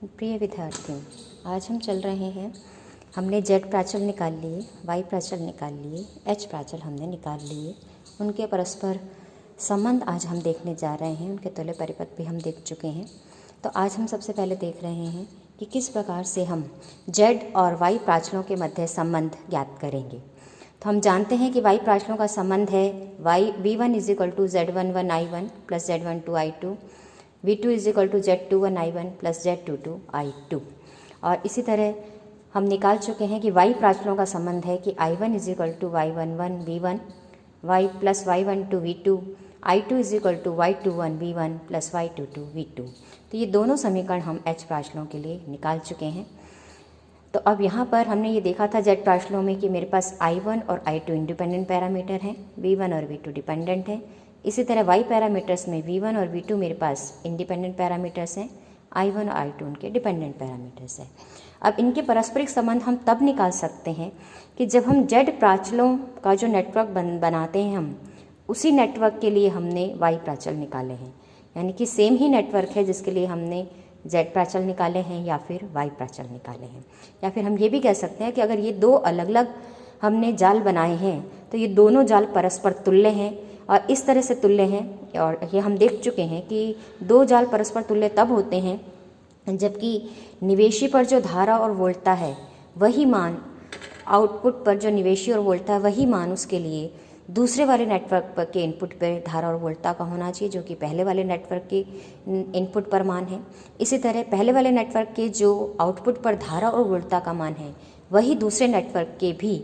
प्रिय विद्यार्थियों, आज हम चल रहे हैं। हमने जेड प्राचल निकाल लिए, वाई प्राचल निकाल लिए, एच प्राचल हमने निकाल लिए। उनके परस्पर संबंध आज हम देखने जा रहे हैं। उनके तुल्य परिपथ भी हम देख चुके हैं। तो आज हम सबसे पहले देख रहे हैं कि किस प्रकार से हम जेड और वाई प्राचलों के मध्य संबंध ज्ञात करेंगे। तो हम जानते हैं कि वाई प्राचलों का संबंध है Y V1 = Z11 I1 + Z12 I2, V2 = Z21 I1 + Z22 I2। और इसी तरह हम निकाल चुके हैं कि वाई प्राचलों का संबंध है कि I1 = Y11 V1 y + Y12 V2, I2 = Y21 V1 + Y22 V2। तो ये दोनों समीकरण हम एच प्राचलों के लिए निकाल चुके हैं। तो अब यहाँ पर हमने ये देखा था जेड प्राचलों में कि मेरे पास I1 और I2 इंडिपेंडेंट पैरामीटर हैं, V1 और V2 डिपेंडेंट हैं। इसी तरह वाई पैरामीटर्स में V1 और V2 मेरे पास इंडिपेंडेंट पैरामीटर्स हैं, I1 और I2 उनके डिपेंडेंट पैरामीटर्स हैं। अब इनके पारस्परिक संबंध हम तब निकाल सकते हैं कि जब हम जेड प्राचलों का जो नेटवर्क बनाते हैं, हम उसी नेटवर्क के लिए हमने वाई प्राचल निकाले हैं। यानी कि सेम ही नेटवर्क है जिसके लिए हमने जेड प्राचल निकाले हैं या फिर वाई प्राचल निकाले हैं। या फिर हम ये भी कह सकते हैं कि अगर ये दो अलग अलग हमने जाल बनाए हैं तो ये दोनों जाल परस्पर तुल्य हैं। और इस तरह से तुल्य हैं, और ये हम देख चुके हैं कि दो जाल परस्पर तुल्य तब होते हैं जबकि निवेशी पर जो धारा और वोल्टता है वही मान आउटपुट पर जो निवेशी और वोल्टता है वही मान उसके लिए दूसरे वाले नेटवर्क पर के इनपुट पर धारा और वोल्टता का होना चाहिए, जो कि पहले वाले नेटवर्क के इनपुट पर मान है। इसी तरह पहले वाले नेटवर्क के जो आउटपुट पर धारा और वोल्टता का मान है वही दूसरे नेटवर्क के भी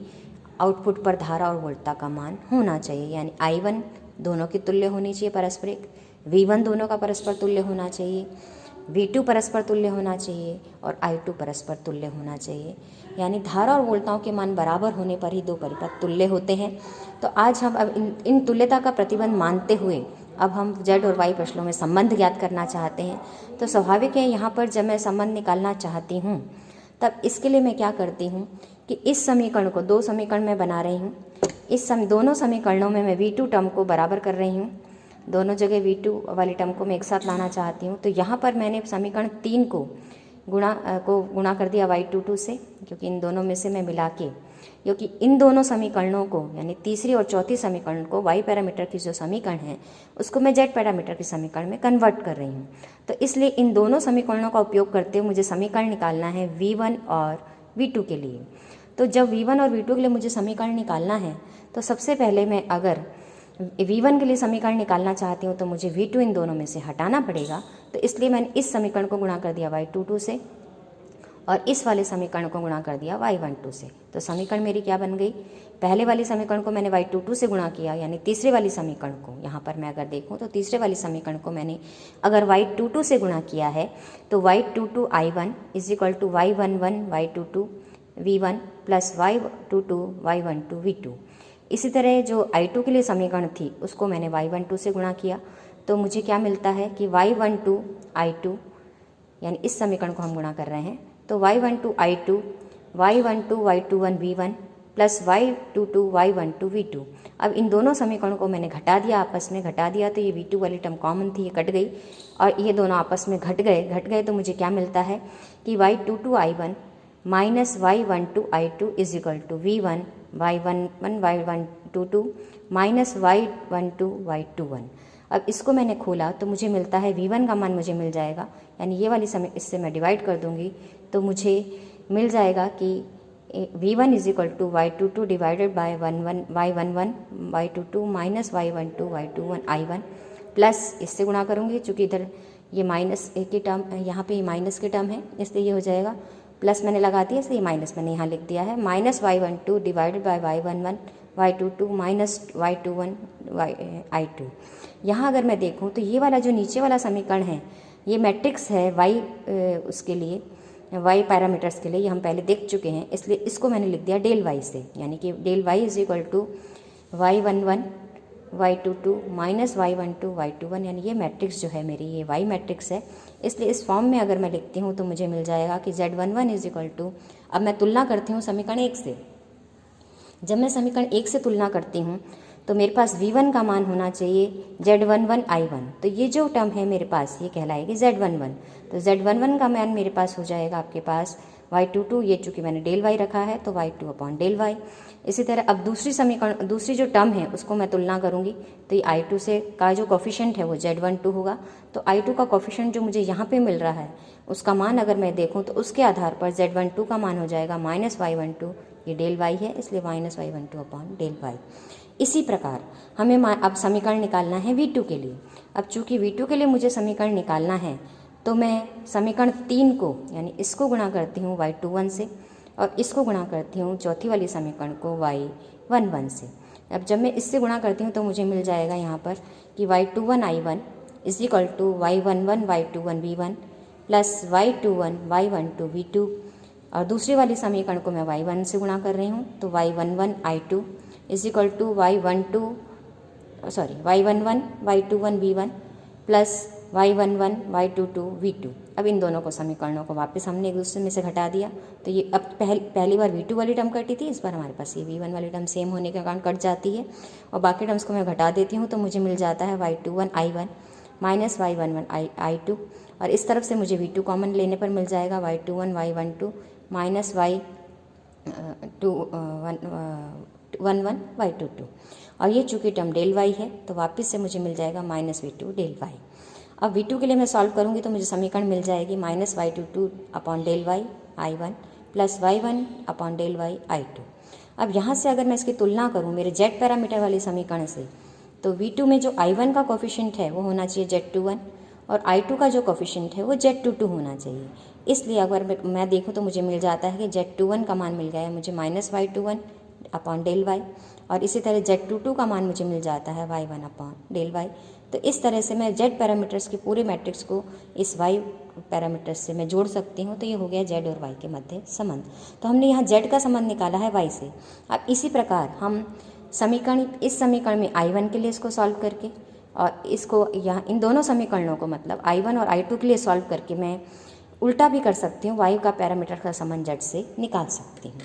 आउटपुट पर धारा और वोल्टता का मान होना चाहिए। यानी I1 दोनों की तुल्य होनी चाहिए परस्परिक, V1 दोनों का परस्पर तुल्य होना चाहिए, V2 परस्पर तुल्य होना चाहिए और I2 परस्पर तुल्य होना चाहिए। यानी धारा और वोल्टताओं के मान बराबर होने पर ही दो परिपथ तुल्य होते हैं। तो आज हम अब इन तुल्यता का प्रतिबंध मानते हुए अब हम जेड और वाई प्रश्नों में संबंध ज्ञात करना चाहते हैं। तो स्वाभाविक है यहाँ पर जब मैं संबंध निकालना चाहती हूँ तब इसके लिए मैं क्या करती हूँ कि इस समीकरण को, दो समीकरण मैं बना रही हूँ, दोनों समीकरणों में मैं V2 टर्म को बराबर कर रही हूँ। दोनों जगह V2 वाली टर्म को मैं एक साथ लाना चाहती हूँ। तो यहाँ पर मैंने समीकरण 3 को गुणा कर दिया Y22 से, क्योंकि इन दोनों में से मैं मिला के, क्योंकि इन दोनों समीकरणों को यानी तीसरी और चौथी समीकरण को वाई पैरामीटर की जो समीकरण है उसको मैं जेड पैरामीटर के समीकरण में कन्वर्ट कर रही हूँ। तो इसलिए इन दोनों समीकरणों का उपयोग करते हुए मुझे समीकरण निकालना है V1 और V2 के लिए। तो जब V1 और V2 के लिए मुझे समीकरण निकालना है तो सबसे पहले मैं अगर V1 के लिए समीकरण निकालना चाहती हूँ तो मुझे V2 इन दोनों में से हटाना पड़ेगा। तो इसलिए मैंने इस समीकरण को गुणा कर दिया Y22 से और इस वाले समीकरण को गुणा कर दिया Y12 से। तो समीकरण मेरी क्या बन गई, पहले वाली समीकरण को मैंने Y22 से गुणा किया, यानी तीसरे वाली समीकरण को, यहाँ पर मैं अगर देखूँ तो तीसरे वाली समीकरण को मैंने अगर Y22 से गुणा किया है तो Y22 I1 = Y11 Y22 V1 + Y22 Y12 V2। इसी तरह जो I2 के लिए समीकरण थी उसको मैंने Y12 से गुणा किया तो मुझे क्या मिलता है कि Y12 I2, यानी इस समीकरण को हम गुणा कर रहे हैं तो Y12 I2 Y12 Y21 V1 + Y22 Y12 V2। अब इन दोनों समीकरणों को मैंने घटा दिया, आपस में घटा दिया, तो ये V2 वाली टर्म कॉमन थी, ये कट गई और ये दोनों आपस में घट गए तो मुझे क्या मिलता है कि Y22 I1 - Y12 I2 = V1 Y11 Y12 -Y12 Y21। अब इसको मैंने खोला तो मुझे मिलता है V1 का मान मुझे मिल जाएगा, यानी ये वाली समय इससे मैं डिवाइड कर दूंगी तो मुझे मिल जाएगा कि V1 = Y22 divided by Y11 Y22 -Y12 Y21 I1 plus इससे गुणा करूँगी, चूँकि इधर ये माइनस की टर्म, यहाँ पे ये माइनस की टर्म है इसलिए ये हो जाएगा, प्लस मैंने लगा दिया इसलिए माइनस मैंने यहाँ लिख दिया है, -Y12 divided by Y11 Y22 -Y21 I2। यहाँ अगर मैं देखूँ तो ये वाला जो नीचे वाला समीकरण है ये मैट्रिक्स है वाई उसके लिए, वाई पैरामीटर्स के लिए, ये हम पहले देख चुके हैं, इसलिए इसको मैंने लिख दिया डेल वाई से, यानी कि del Y = Y11 Y22 -Y12 Y21, यानी ये मैट्रिक्स जो है मेरी ये वाई मैट्रिक्स है। इसलिए इस फॉर्म में अगर मैं लिखती हूँ तो मुझे मिल जाएगा कि Z11 = अब मैं तुलना करती हूँ समीकरण 1 से। जब मैं समीकरण 1 से तुलना करती हूँ तो मेरे पास V1 का मान होना चाहिए Z11 I1, तो ये जो टर्म है मेरे पास ये कहलाएगी Z11। तो Z11 का मान मेरे पास हो जाएगा आपके पास y22, ये चूँकि मैंने डेल y रखा है तो y2 अपॉन डेल y। इसी तरह अब दूसरी जो टर्म है उसको मैं तुलना करूँगी तो ये I2 से का जो कोफिशिएंट है वो Z12 होगा। तो I2 का कोफिशिएंट जो मुझे यहाँ पे मिल रहा है उसका मान अगर मैं देखूँ तो उसके आधार पर Z12 का मान हो जाएगा माइनस y12, ये डेल y है इसलिए minus y12 upon del y। इसी प्रकार हमें अब समीकरण निकालना है V2 के लिए। अब चूँकि V2 के लिए मुझे समीकरण निकालना है तो मैं समीकरण 3 को यानी इसको गुणा करती हूँ y21 से और इसको गुणा करती हूँ चौथी वाली समीकरण को y11 से। अब जब मैं इससे गुणा करती हूँ तो मुझे मिल जाएगा यहाँ पर कि y21 I1 is equal to y11 y21 V1 plus y21 y12 V2, और दूसरी वाली समीकरण को मैं y1 से गुणा कर रही हूँ तो y11 I2 is equal to y11 y21 V1 plus y11 y22 V2। अब इन दोनों को समीकरणों को वापस हमने एक दूसरे में से घटा दिया तो ये अब पहली बार V2 वाली टर्म कटी थी, इस बार हमारे पास ये V1 वाली टर्म सेम होने के कारण कट जाती है और बाकी टर्म्स को मैं घटा देती हूँ तो मुझे मिल जाता है y21 I1 minus y11 I2, और इस तरफ से मुझे V2 कॉमन लेने पर मिल जाएगा y21 y12 minus y11 y22, और ये चूँकि टर्म डेल y है तो वापस से मुझे मिल जाएगा माइनस V2 डेल y। अब V2 के लिए मैं सॉल्व करूँगी तो मुझे समीकरण मिल जाएगी minus y22 upon del y I1 plus y1 upon del y I2। अब यहाँ से अगर मैं इसकी तुलना करूँ मेरे Z पैरामीटर वाले समीकरण से तो V2 में जो I1 का कोफिशिएंट है वो होना चाहिए Z21 और I2 का जो कोफिशिएंट है वो Z22 होना चाहिए। इसलिए अगर मैं देखूँ तो मुझे मिल जाता है कि Z21 का मान मिल गया है मुझे minus y21 upon del y, और इसी तरह Z22 का मान मुझे मिल जाता है y1 अपॉन डेल y। तो इस तरह से मैं Z पैरामीटर्स के पूरे मैट्रिक्स को इस Y पैरामीटर्स से मैं जोड़ सकती हूँ। तो ये हो गया Z और Y के मध्य संबंध। तो हमने यहाँ Z का संबंध निकाला है Y से। अब इसी प्रकार हम इस समीकरण में I1 के लिए इसको सॉल्व करके और इसको यहाँ इन दोनों समीकरणों को मतलब I1 और I2 के लिए सॉल्व करके मैं उल्टा भी कर सकती हूँ, Y का पैरामीटर का संबंध Z से निकाल सकती हूँ।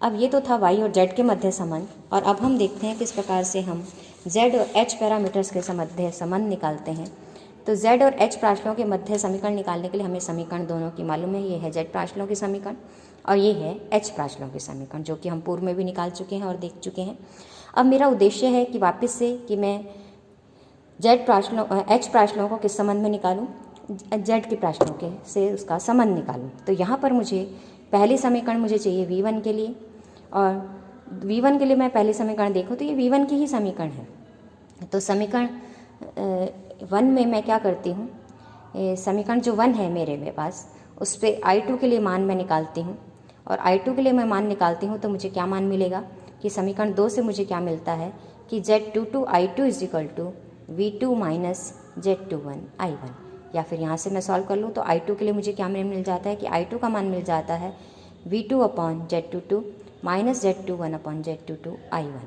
अब ये तो था Y और Z के मध्य संबंध, और अब हम देखते हैं किस प्रकार से हम Z और H पैरामीटर्स के मध्य संबंध निकालते हैं। तो Z और H प्राचलों के मध्य समीकरण निकालने के लिए हमें समीकरण दोनों की मालूम है। ये है Z प्राचलों के समीकरण और ये है H प्राचलों के समीकरण, जो कि हम पूर्व में भी निकाल चुके हैं और देख चुके हैं। अब मेरा उद्देश्य है कि वापस से कि मैं H प्राचलों को किस संबंध में निकालूं, Z के प्राचलों के से उसका संबंध निकालूं। तो यहाँ पर मुझे पहली समीकरण मुझे चाहिए V1 के लिए, और V1 के लिए मैं पहली समीकरण देखूँ तो ये V1 की ही समीकरण है। तो समीकरण 1 में मैं क्या करती हूँ, समीकरण जो 1 है मेरे पास उस पर I2 के लिए मान मैं निकालती हूँ, और I2 के लिए मैं मान निकालती हूँ तो मुझे क्या मान मिलेगा कि समीकरण 2 से मुझे क्या मिलता है कि Z22 I2 is equal to V2 minus Z21 I1, या फिर यहाँ से मैं सॉल्व कर लूँ तो I2 के लिए मुझे क्या मिल जाता है कि I2 का मान मिल जाता है V2 upon Z22 minus Z21 upon Z22 I1।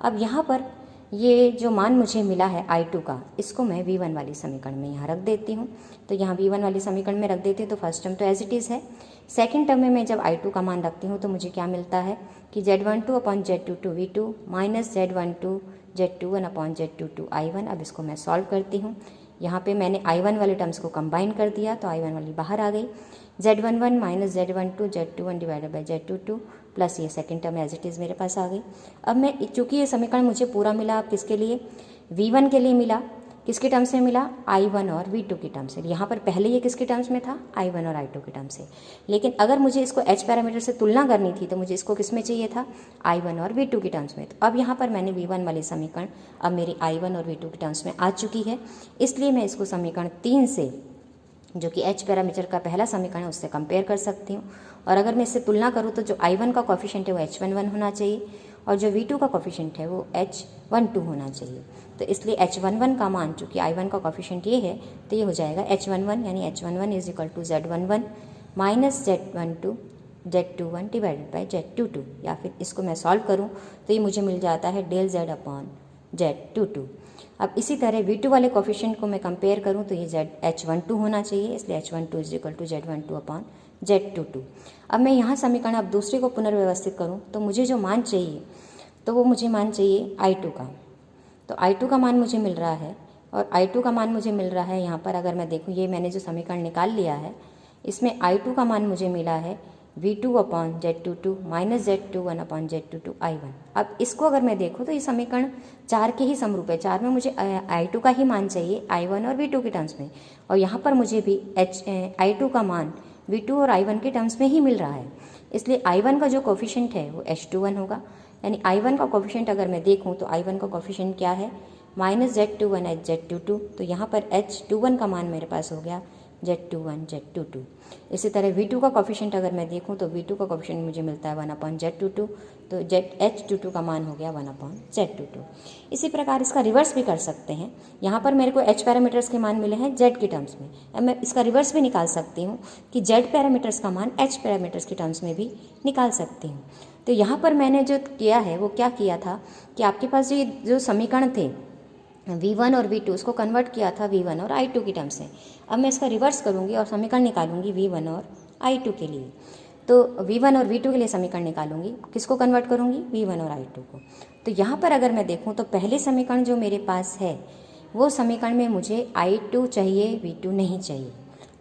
अब यहाँ पर ये जो मान मुझे मिला है I2 का, इसको मैं V1 वाली समीकरण में यहाँ रख देती हूँ। तो यहाँ V1 वाली समीकरण में रख देती हूँ तो फर्स्ट टर्म तो एज इट इज़ है। सेकंड टर्म में मैं जब I2 का मान रखती हूँ तो मुझे क्या मिलता है कि Z12 upon Z22 V2 minus Z12 Z21 upon Z22 I1। अब इसको मैं सॉल्व करती हूँ। यहाँ पे मैंने I1 वाले टर्म्स को कंबाइन कर दिया तो I1 वाली बाहर आ गई। Z11 minus Z12 Z21 divided by Z22 plus ये second term as it is मेरे पास आ गई। अब मैं चूँकि ये समीकरण मुझे पूरा मिला, अब किसके लिए, V1 के लिए मिला, किसके टर्म्स में मिला, I1 और V2 के टर्म्स से। यहाँ पर पहले ये किसके टर्म्स में था, I1 और I2 के टर्म्स से। लेकिन अगर मुझे इसको H पैरामीटर से तुलना करनी थी तो मुझे इसको किस में चाहिए था, I1 और V2 के टर्म्स में। तो अब यहाँ पर मैंने V1 वाली समीकरण अब मेरी I1 और V2 के टर्म्स में आ चुकी है, इसलिए मैं इसको समीकरण 3 से, जो कि H पैरामीटर का पहला समीकरण है, उससे कंपेयर कर सकती हूँ। और अगर मैं इससे तुलना करूँ तो जो I1 का कोफिशिएंट है वो H11 होना चाहिए और जो V2 का कोफिशिएंट है वो H12 होना चाहिए। तो इसलिए H11 का मान, चूँकि I1 का कोफिशिएंट ये है तो ये हो जाएगा H11, यानी H11 is equal to Z11 minus Z21 divided by Z22, या फिर इसको मैं सॉल्व करूँ तो ये मुझे मिल जाता है डेल Z अपॉन Z22। अब इसी तरह V2 वाले कोफिशिएंट को मैं कंपेयर करूँ तो ये H12 होना चाहिए, इसलिए H12 is equal to Z12 upon Z22। अब मैं यहाँ समीकरण अब दूसरे को पुनर्व्यवस्थित करूँ तो मुझे जो मान चाहिए तो वो मुझे मान चाहिए I2 का। तो I2 का मान मुझे मिल रहा है और I2 का मान मुझे मिल रहा है यहाँ पर। अगर मैं देखूँ, ये मैंने जो समीकरण निकाल लिया है, इसमें I2 का मान मुझे मिला है V2 upon Z22 minus Z21 upon Z22 I1। अब इसको अगर मैं देखूँ तो ये समीकरण 4 के ही समरूप है। 4 में मुझे I2 का ही मान चाहिए I1 और V2 के टर्म्स में, और यहाँ पर मुझे भी I2 का मान V2 और I1 के टर्म्स में ही मिल रहा है। इसलिए I1 का जो कोफिशिएंट है वो H21 होगा। यानी I1 का कोफिशिएंट अगर मैं देखूँ तो I1 का कोफिशिएंट क्या है, माइनस Z21 H Z22। तो यहाँ पर H21 का मान मेरे पास हो गया Z21 Z22। इसी तरह V2 का कोफिशिएंट अगर मैं देखूँ तो V2 का कोफिशिएंट मुझे मिलता है 1 अपॉन Z22, तो H22 का मान हो गया 1 अपॉन Z22। इसी प्रकार इसका रिवर्स भी कर सकते हैं। यहाँ पर मेरे को H पैरामीटर्स के मान मिले हैं Z के टर्म्स में। अब मैं इसका रिवर्स भी निकाल सकती हूँ कि Z पैरामीटर्स का मान H पैरामीटर्स के टर्म्स में भी निकाल सकती हूँ। तो यहाँ पर मैंने जो किया है वो क्या किया था कि आपके पास जो समीकरण थे V1 और V2, उसको कन्वर्ट किया था V1 और I2 की टर्म्स से। अब मैं इसका रिवर्स करूँगी और समीकरण निकालूंगी V1 और I2 के लिए। तो V1 और V2 के लिए समीकरण निकालूंगी, किसको कन्वर्ट करूँगी, V1 और I2 को। तो यहाँ पर अगर मैं देखूँ तो पहले समीकरण जो मेरे पास है वो समीकरण में मुझे I2 चाहिए, V2 नहीं चाहिए।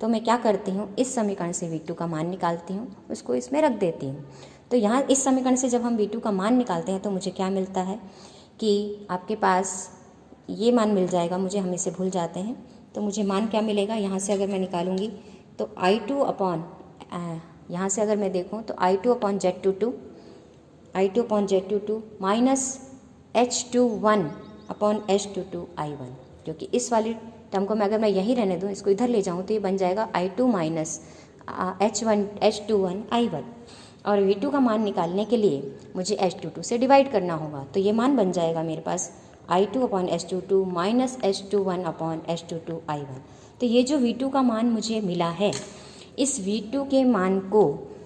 तो मैं क्या करती हूँ, इस समीकरण से V2 का मान निकालती हूँ, उसको इसमें रख देती हूँ। तो यहाँ इस समीकरण से जब हम V2 का मान निकालते हैं तो मुझे क्या मिलता है कि आपके पास ये मान मिल जाएगा मुझे, हम इसे भूल जाते हैं। तो मुझे मान क्या मिलेगा, यहाँ से अगर मैं निकालूंगी तो I2 अपॉन, यहाँ से अगर मैं देखूँ तो I2 upon Z22 minus H21 upon H22 I1, क्योंकि इस वाली टर्म को मैं अगर मैं यहीं रहने दूँ, इसको इधर ले जाऊँ तो ये बन जाएगा I2 माइनस H21 I1। और V2 का मान निकालने के लिए मुझे H22 से डिवाइड करना होगा, तो ये मान बन जाएगा मेरे पास I2 upon H22 minus H21 upon H22 I1। तो ये जो V2 का मान मुझे मिला है, इस V2 के मान को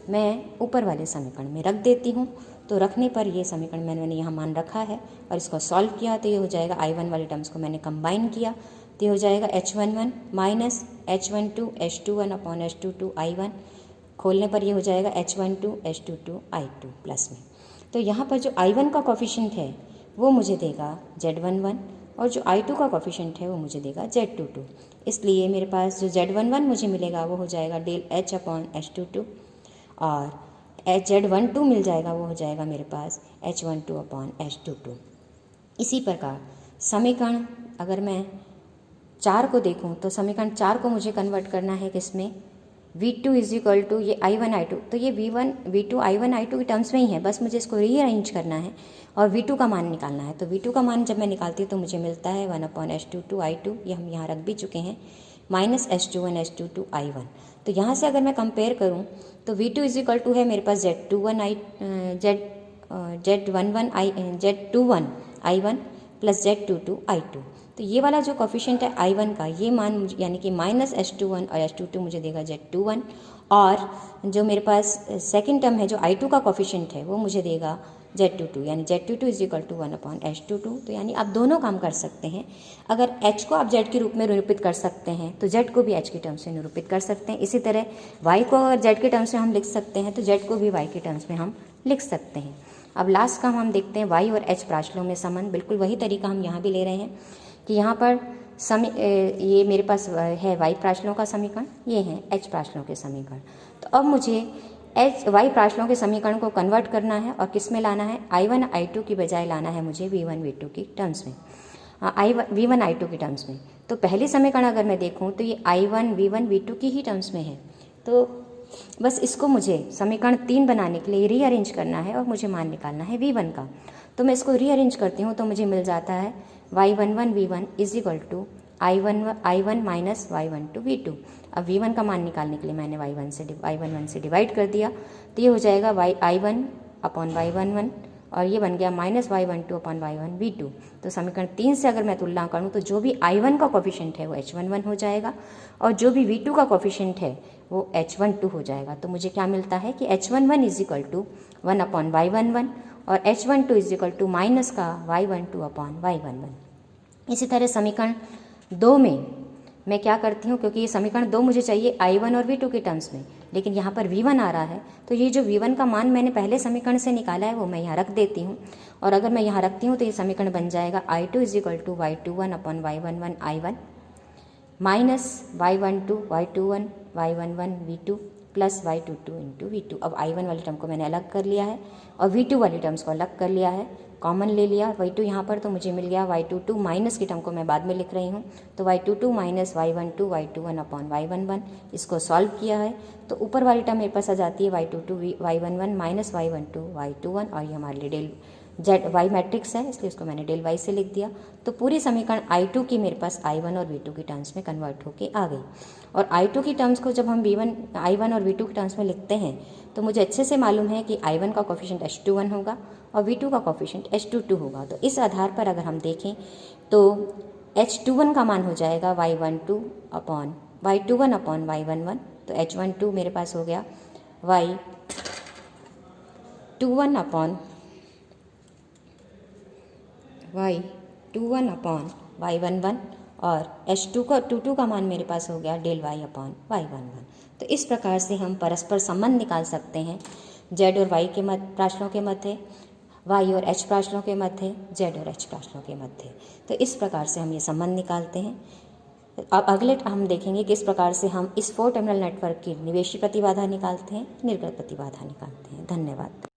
मैं ऊपर वाले समीकरण में रख देती हूँ। तो रखने पर ये समीकरण मैंने यहाँ मान रखा है और इसको सॉल्व किया तो ये हो जाएगा, I1 वाले टर्म्स को मैंने कंबाइन किया तो ये हो जाएगा H11 minus H12 H21 upon H22 I1। खोलने पर ये हो जाएगा H12 H22 I2 प्लस में। तो यहाँ पर जो I1 का कोफिशिएंट है वो मुझे देगा Z11 और जो I2 का कोफिशिएंट है वो मुझे देगा Z22। इसलिए मेरे पास जो Z11 मुझे मिलेगा वो हो जाएगा डेल H अपॉन H22, और Z12 मिल जाएगा वो हो जाएगा मेरे पास H12 अपॉन H22। इसी प्रकार समीकरण अगर मैं 4 को देखूं तो समीकरण 4 को मुझे कन्वर्ट करना है किसमें, V2 इज इक्वल टू ये I1 I2, तो ये V2 I1 I2 के टर्म्स में ही है, बस मुझे इसको रीअरेंज करना है और V2 का मान निकालना है। तो V2 का मान जब मैं निकालती हूँ तो मुझे मिलता है 1 अपॉन H22 I2, ये हम यहाँ रख भी चुके हैं, माइनस H21 H22 I1। तो यहाँ से अगर मैं कंपेयर करूँ तो V2 इज इक्वल टू है मेरे पास Z21 I1 plus Z22 I2। तो ये वाला जो कोफिशिएंट है I1 का, ये मान मुझे यानी कि माइनस H21 और H22 मुझे देगा Z21, और जो मेरे पास सेकंड टर्म है जो I2 का कोफिशिएंट है वो मुझे देगा Z22, यानी Z22 is equal to 1 upon H22। तो यानी आप दोनों काम कर सकते हैं। अगर H को आप Z के रूप में निरूपित कर सकते हैं तो Z को भी H के टर्म्स में निरूपित कर सकते हैं। इसी तरह Y को अगर Z के टर्म्स में हम लिख सकते हैं तो Z को भी Y के टर्म्स में हम लिख सकते हैं। अब लास्ट का हम देखते हैं Y और H प्राचलों में संबंध। बिल्कुल वही तरीका हम यहाँ भी ले रहे हैं कि यहाँ पर ये मेरे पास है Y प्राचलों का समीकरण, ये है H प्राचलों के समीकरण। तो अब मुझे Y प्राचलों के समीकरण को कन्वर्ट करना है और किस में लाना है, I1 I2 की बजाय लाना है मुझे V1 V2 की टर्म्स में, V1 I2 की टर्म्स में। तो पहली समीकरण अगर मैं देखूँ तो ये I1 V1 V2 की ही टर्म्स में है। तो बस इसको मुझे समीकरण 3 बनाने के लिए रीअरेंज करना है और मुझे मान निकालना है V1 का। तो मैं इसको रीअरेंज करती हूँ तो मुझे मिल जाता है Y11 V1 is equal to I1 minus Y12 V2। अब V1 का मान निकालने के लिए मैंने Y11 से डिवाइड कर दिया तो ये हो जाएगा I1 अपॉन Y11 और ये बन गया minus Y12 upon Y1 V2। तो समीकरण 3 से अगर मैं तुलना करूँ तो जो भी I1 का कोफिशिएंट है वो H11 हो जाएगा और जो भी V2 का कोफिशिएंट है वो H12 हो जाएगा। तो मुझे क्या मिलता है कि H11 is equal to 1 upon Y11 और H12 is equal to minus का Y12 अपॉन Y11। इसी तरह समीकरण 2 में मैं क्या करती हूँ, क्योंकि ये समीकरण 2 मुझे चाहिए I1 और V2 के टर्म्स में, लेकिन यहाँ पर V1 आ रहा है, तो ये जो V1 का मान मैंने पहले समीकरण से निकाला है वो मैं यहाँ रख देती हूँ। और अगर मैं यहाँ रखती हूँ तो ये समीकरण बन जाएगा I2 = Y21 upon Y11 I1 minus Y12 Y21 Y11 V2 plus Y22 into V2। अब I1 वाली टर्म को मैंने अलग कर लिया है और V2 वाली टर्म्स को अलग कर लिया है, कॉमन ले लिया Y2 यहाँ पर, तो मुझे मिल गया Y22 माइनस की टर्म को मैं बाद में लिख रही हूँ, तो Y22 minus Y12 Y21 upon Y11। इसको सॉल्व किया है तो ऊपर वाली टर्म मेरे पास आ जाती है Y22 Y11 minus Y12 Y21, और ये हमारे लिए डेल जेड वाई मैट्रिक्स है, इसलिए इसको मैंने डेल वाई से लिख दिया। तो पूरी समीकरण I2 की मेरे पास I1 और V2 की टर्म्स में कन्वर्ट होके आ गई। और I2 की टर्म्स को जब हम I1 और V2 की टर्म्स में लिखते हैं तो मुझे अच्छे से मालूम है कि I1 का कोफिशिएंट H21 होगा और V2 का कोफिशिएंट H22 होगा। तो इस आधार पर अगर हम देखें तो H21 का मान हो जाएगा Y21 अपॉन Y11, तो H12 मेरे पास हो गया Y21 अपॉन Y11 और H22 का मान मेरे पास हो गया डेल Y अपॉन Y11। तो इस प्रकार से हम परस्पर संबंध निकाल सकते हैं Z और Y के प्राचलों के मध्य, Y और H प्राचलों के मध्य, Z और H प्राचलों के मध्य। तो इस प्रकार से हम ये संबंध निकालते हैं। अब अगले हम देखेंगे किस प्रकार से हम इस 4 टर्मिनल नेटवर्क की निवेशी प्रतिबाधा निकालते हैं, निर्गत प्रतिबाधा निकालते हैं। धन्यवाद।